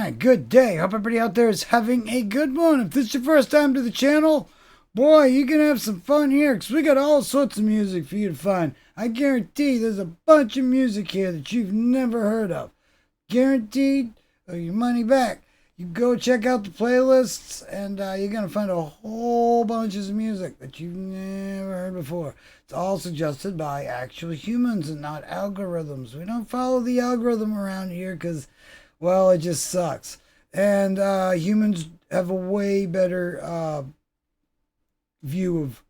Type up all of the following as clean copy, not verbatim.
night, good day. Hope everybody out there is having a good one. If this is your first time to the channel, boy, you can have some fun here because we got all sorts of music for you to find. I guarantee there's a bunch of music here that you've never heard of. Guaranteed, or your money back. You go check out the playlists and you're going to find a whole bunch of music that you've never heard before. It's all suggested by actual humans and not algorithms. We don't follow the algorithm around here because, well, it just sucks. And humans have a way better view of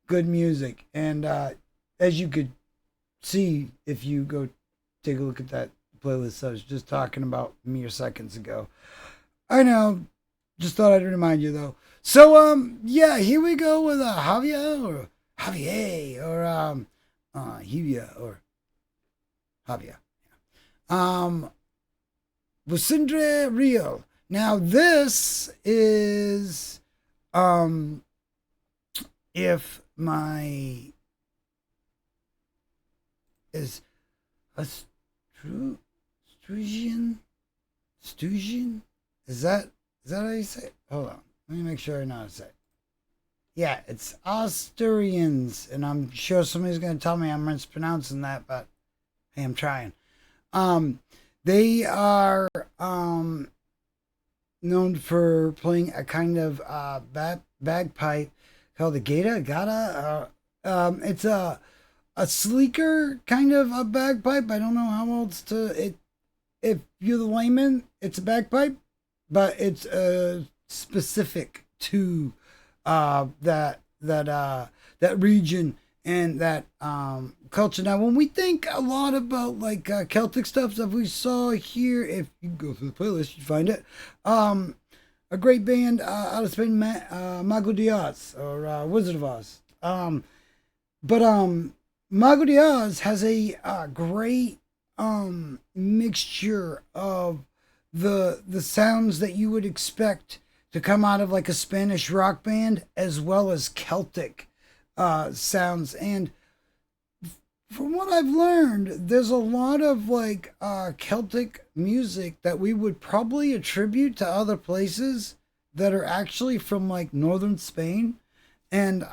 good music. And as you could see if you go take a look at that playlist I was just talking about mere seconds ago. I know, just thought I'd remind you though. So yeah, here we go with Hevia or Hevia or Hevia or Hevia. Busindre Reel. Now this is if my is Asturian. Is that how you say it? Hold on. Let me make sure I know how to say it. Yeah, it's Asturians, and I'm sure somebody's gonna tell me I'm mispronouncing that, but hey, I'm trying. They are known for playing a kind of bagpipe called the gata. It's a sleeker kind of a bagpipe. I don't know how else to it. If you're the layman, it's a bagpipe, but it's specific to that region and that culture. Now, when we think a lot about like Celtic stuff we saw here, if you go through the playlist, you find it. A great band out of Spain, Mago de Oz or Wizard of Oz. But Mago de Oz has a great mixture of the sounds that you would expect to come out of like a Spanish rock band as well as Celtic sounds. And from what I've learned, there's a lot of like Celtic music that we would probably attribute to other places that are actually from like northern Spain and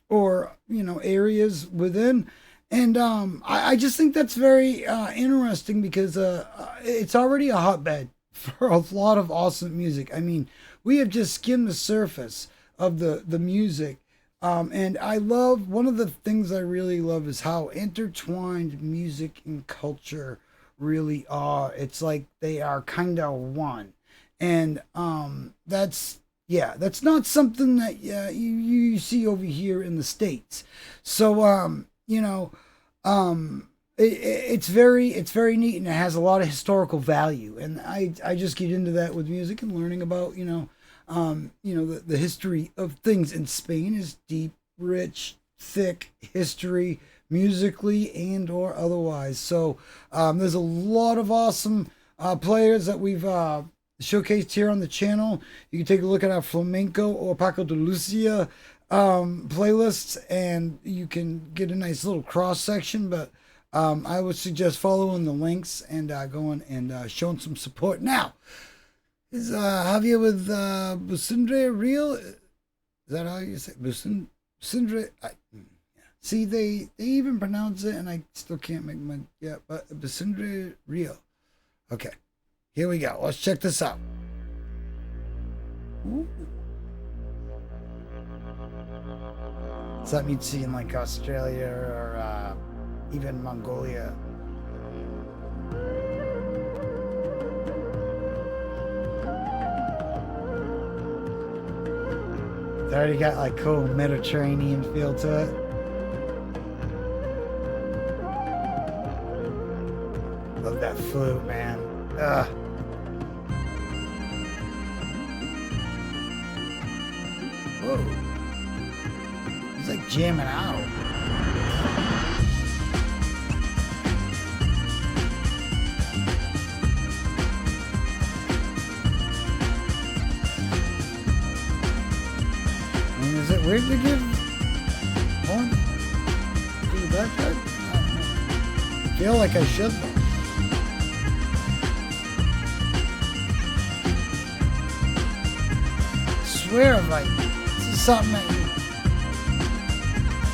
or you know areas within. And I just think that's very interesting because it's already a hotbed for a lot of awesome music. I mean, we have just skimmed the surface of the music. And I love, one of the things I really love is how intertwined music and culture really are. It's like they are kind of one. And that's not something that you see over here in the States. So, you know, it's very neat and it has a lot of historical value. And I just get into that with music and learning about, the history of things in Spain is deep, rich, thick history, musically and or otherwise. So there's a lot of awesome players that we've showcased here on the channel. You can take a look at our flamenco or Paco de Lucia playlists and you can get a nice little cross section, but I would suggest following the links and going and showing some support. Now is Hevia with Busindre Reel. Is that how you say Busindre? See, they even pronounce it and I still can't make my but Busindre Reel. Okay, here we go. Let's check this out. Ooh. Something you'd see in like Australia or even Mongolia. It's already got like cool Mediterranean feel to it. Love that flute, man. Ugh. Whoa. He's like jamming out. I mean, is it weird to give one to the bagpipe? I feel like I should though. swear, like, this is something that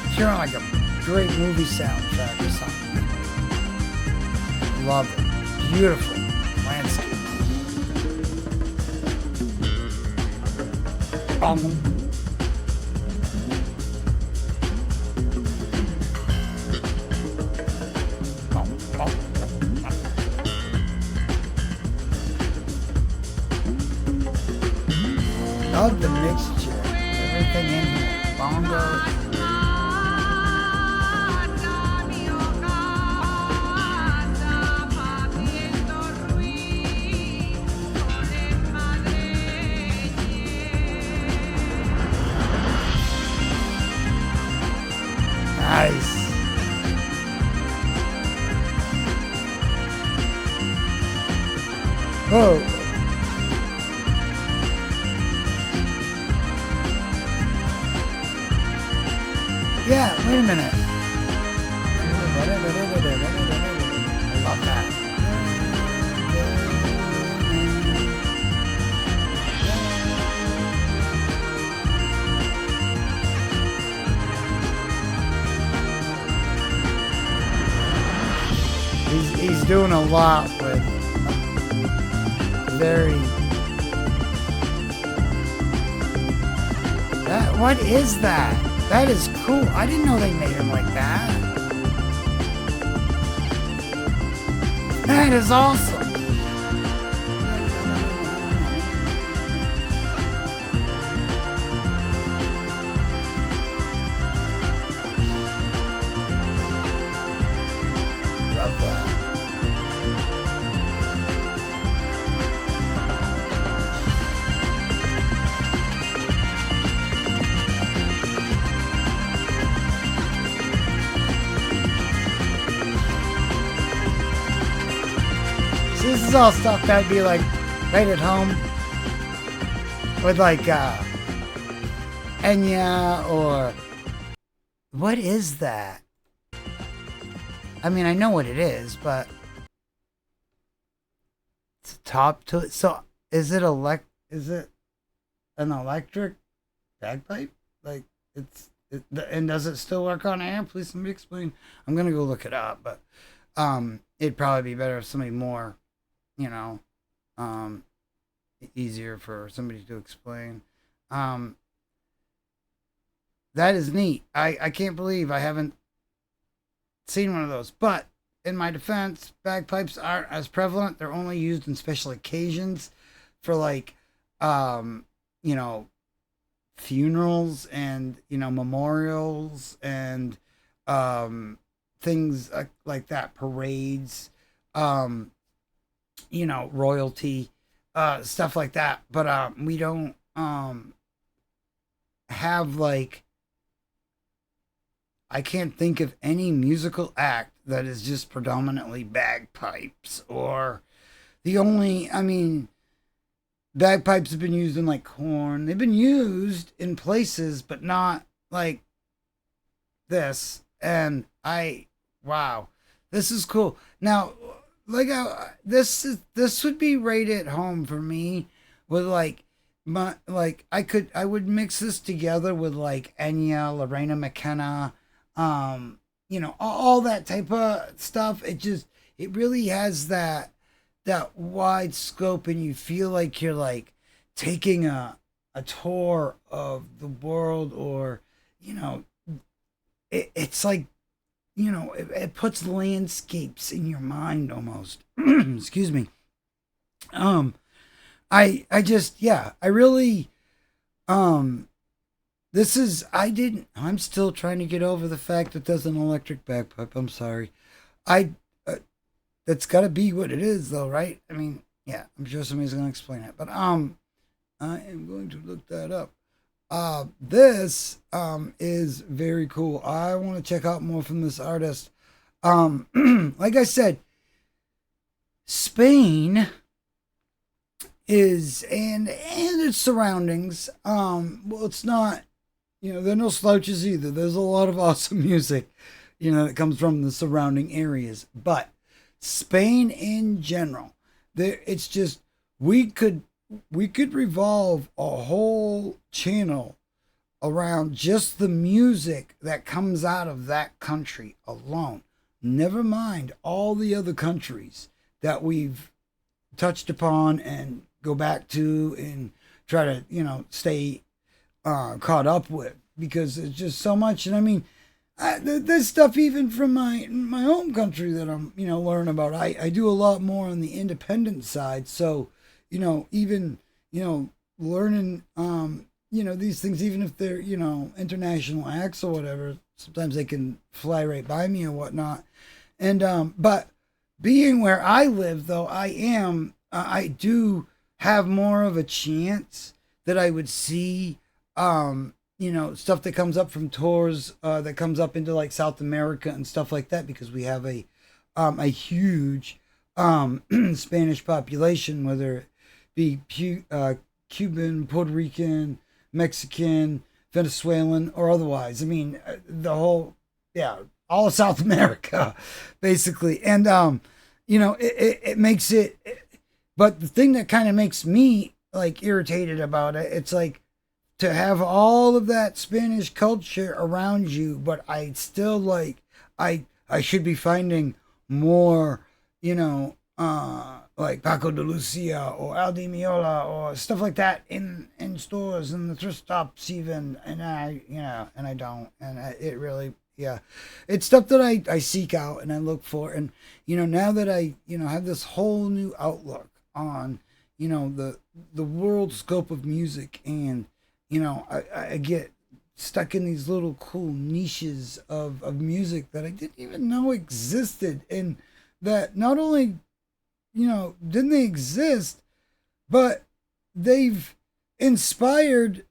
you hear on like a great movie soundtrack or something. Love it. Beautiful landscape. Love the mixture. Everything in here. Bongos. Nice. Whoa. Yeah, wait a minute. I love that. He's doing a lot with very... What is that? That is cool. I didn't know they made him like that. That is awesome. Love that. This is all stuff that'd be like right at home with like Enya or what is that? I mean, I know what it is, but it's a top to it. So is it an electric bagpipe? Like and does it still work on air? Please somebody explain. I'm gonna go look it up, but it'd probably be better if somebody more, you know, easier for somebody to explain. That is neat. I can't believe I haven't seen one of those. But in my defense, bagpipes aren't as prevalent. They're only used in special occasions for like, you know, funerals and, you know, memorials and things like that, parades, you know, royalty, stuff like that. But we don't have like, I can't think of any musical act that is just predominantly bagpipes, or the only, I mean, bagpipes have been used in like corn. They've been used in places, but not like this. And wow, this is cool. Now, like this would be right at home for me with like I would mix this together with like Enya, Loreena McKennitt, you know, all that type of stuff. It really has that wide scope, and you feel like you're like taking a tour of the world, or, you know, it's like, you know, it puts landscapes in your mind almost. Excuse me. I really, I'm still trying to get over the fact that there's an electric bagpipe. I'm sorry. That's gotta be what it is though, right? I mean, yeah, I'm sure somebody's gonna explain it, but, I am going to look that up. This is very cool. I want to check out more from this artist. Like I said, Spain is and its surroundings. Well, it's not, you know, they're no slouches either. There's a lot of awesome music, you know, that comes from the surrounding areas. But Spain in general, it's just we could we could revolve a whole channel around just the music that comes out of that country alone. Never mind all the other countries that we've touched upon and go back to and try to, stay caught up with, because it's just so much. And I mean, there's stuff even from my home country that I'm learning about. I do a lot more on the independent side, so even learning these things, even if they're international acts or whatever, sometimes they can fly right by me or whatnot. And but being where I live, though, I do have more of a chance that I would see stuff that comes up from tours that comes up into like South America and stuff like that, because we have a huge Spanish population, whether it be Cuban, Puerto Rican, Mexican, Venezuelan, or otherwise. I mean, the whole, all of South America, basically. And it makes it. But the thing that kind of makes me like irritated about it, it's like, to have all of that Spanish culture around you, but I still like, I should be finding more, like Paco de Lucia or Aldi Miola or stuff like that in stores and the thrift shops even, and I don't, and it really, it's stuff that I seek out and I look for. And now that I have this whole new outlook on the world scope of music, and I get stuck in these little cool niches of music that I didn't even know existed, and that not only didn't they exist, but they've inspired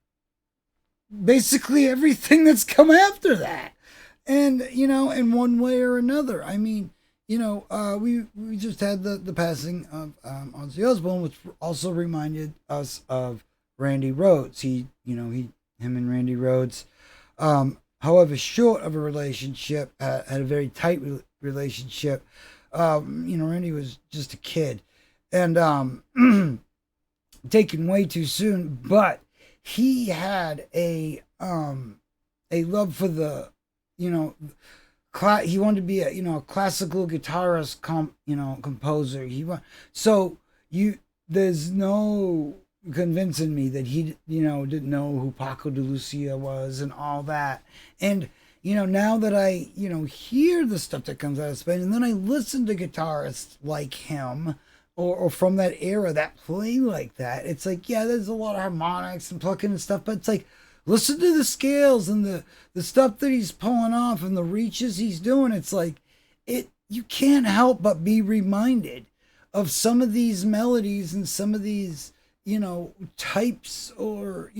basically everything that's come after that. And in one way or another, I mean, we just had the passing of Ozzy Osbourne, which also reminded us of Randy Rhoads. Him and Randy Rhoads, however short of a relationship, had a very tight relationship. Randy was just a kid and taken way too soon, but he had a love for the, he wanted to be a classical guitarist, composer. There's no convincing me that he, didn't know who Paco de Lucia was and all that. And, now that I, hear the stuff that comes out of Spain, and then I listen to guitarists like him or from that era that play like that, it's like, there's a lot of harmonics and plucking and stuff, but it's like, listen to the scales and the stuff that he's pulling off and the reaches he's doing. It's like, you can't help but be reminded of some of these melodies and some of these, types or,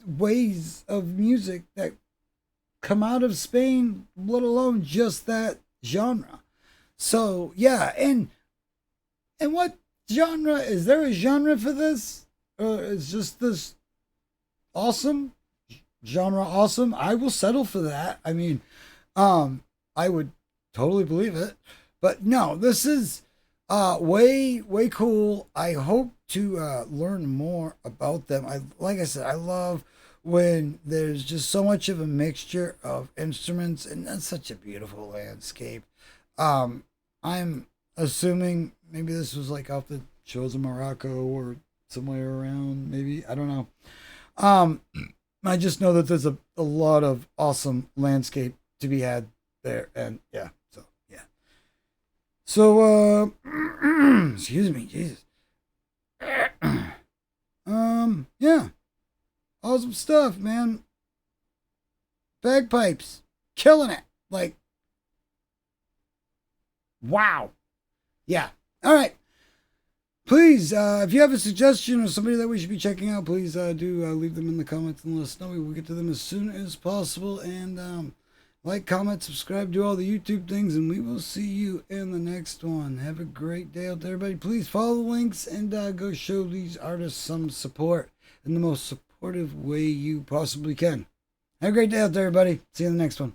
ways of music that come out of Spain, let alone just that genre. So, and what genre? Is there a genre for this? Or is just this awesome? Genre awesome? I will settle for that. I mean, I would totally believe it. But no, this is way cool. I hope to learn more about them. Like I said, I love when there's just so much of a mixture of instruments, and that's such a beautiful landscape. I'm assuming maybe this was like off the shores of Morocco or somewhere around, maybe, I don't know. I just know that there's a lot of awesome landscape to be had there, and so excuse me, Jesus. Awesome stuff, man. Bagpipes, killing it. Like, wow. Yeah. All right. Please, if you have a suggestion or somebody that we should be checking out, please do leave them in the comments and let us know. We will get to them as soon as possible. And like, comment, subscribe, do all the YouTube things, and we will see you in the next one. Have a great day out there, everybody. Please follow the links and go show these artists some support in the most supportive way you possibly can. Have a great day out there, everybody. See you in the next one.